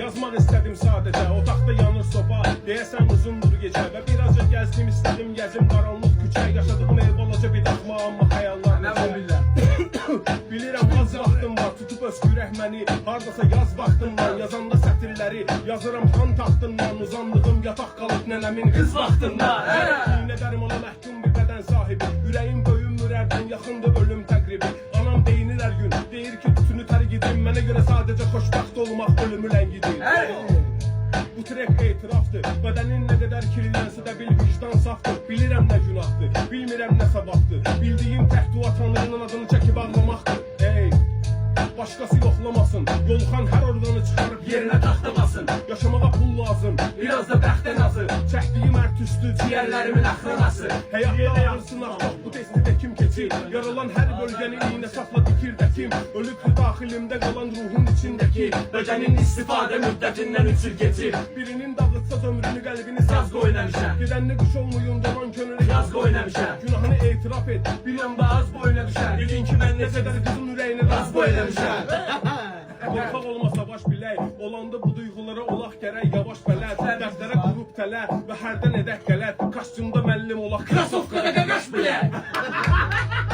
Yazmaq istədim sadəcə, otaqda yanır soba. Deyəsən uzundur gecə və birazca gəzdim istədim. Gəzim qaranlıq küçə, yaşadığım ev balaca bir daxma, amma xəyallar necə. Bilirəm az vaxtım var, tutub öskürək məni. Hardasa yaz vaxtından, yazanda sətirləri yazıram xan taxtından. Uzandığım yataq qalıb nənəmin qız vaxtından. İynə dərim ona məhkum bir bədən sahibi. Ürəyim böyünmür ərdən, yaxındır ölüm təqribi. Anam deyinir hər gün, deyir ki tütünü tərk edin. Mənə görə sadəcə xoşbaxt olmaq ölümü ləngidir. Bu trek etirafdır, bədənin nə qədər kirlənsə də bil vicdan safdır. Bilirəm nə günahdır, bilmirəm nə savabdır. Bildiyim tək dua Tanrının adını çəkib ağlamaqdır. Başqası yoxlamasın, yoluxan hər organı çıxarıb yerinə taxtamasın. Yaşamağa pul lazım, biraz da bəxtə nazı. Çəkdiyim ət üstü, ciyərlərimin əxranası. Həyatda ağır sınaq yox, bu testi də kim keçir? Yaralan hər bölgəni iynə sapla dikir də kim? Ölübdür daxilimdə qalan ruhun içindəki bədənin istifadə müddətindən 3 il keçir. Birinin dağıtsaz ömrünü, qəlbini saz qoynamışəm. Gedənli quş olmayın, dolan könülü yaz qoynamışəm. Günahını etiraf et, bil onda az boyuna düşər. Bilin ki mən necə qədər qızın ürəyini raz qoynamışəm. Qorxaq olmasa baş bilək, olanda bu duyğulara olaq gərək. Yavaş bələt, dəftərə qurub tələ və hərdən edək qələt. Kostyumda məllim olaq, krasovkada qaqaş bilək.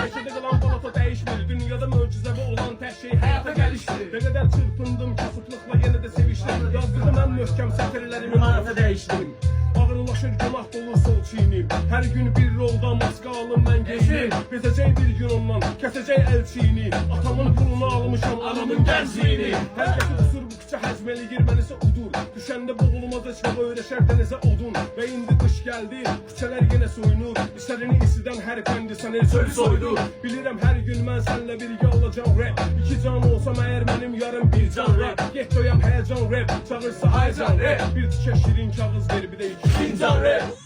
Eşədə qalan balata dəyişmir, dünyada möcüzəvi olan tək şey həyata gəlişdir. Ne qədər çırpındım, kasıtlıqla yenə də sevişdim. Yazdığım ən möhkəm sətirlərimi manata dəyişdim. Ağırlaşır günah dolu sol çiğnim. Hər gün bir roldan maska alım mən geydim. Bezəcək bir gün ondan, kəsəcək əl çiğni. Atamın pulunu almışam, anamın gəncliyini. Hər kəsi qısır bu küçə həzməli girmənisə udur. Düşəndə boğulmaz açmağa öyrəşər dənizə odun. Və indi qış gəldi, küçələr yenə soyunur. İstərini isidən hər kəndi sənə çöl soydur. Bilirəm hər gün mən sənlə birgə olacam rap. İki can olsam əgər mənim yarım bir can rap. Getdoyam həyəcan rap, çağırsa haycan rap. Bir tikə şirin kağız ver bir də iki fincan rap.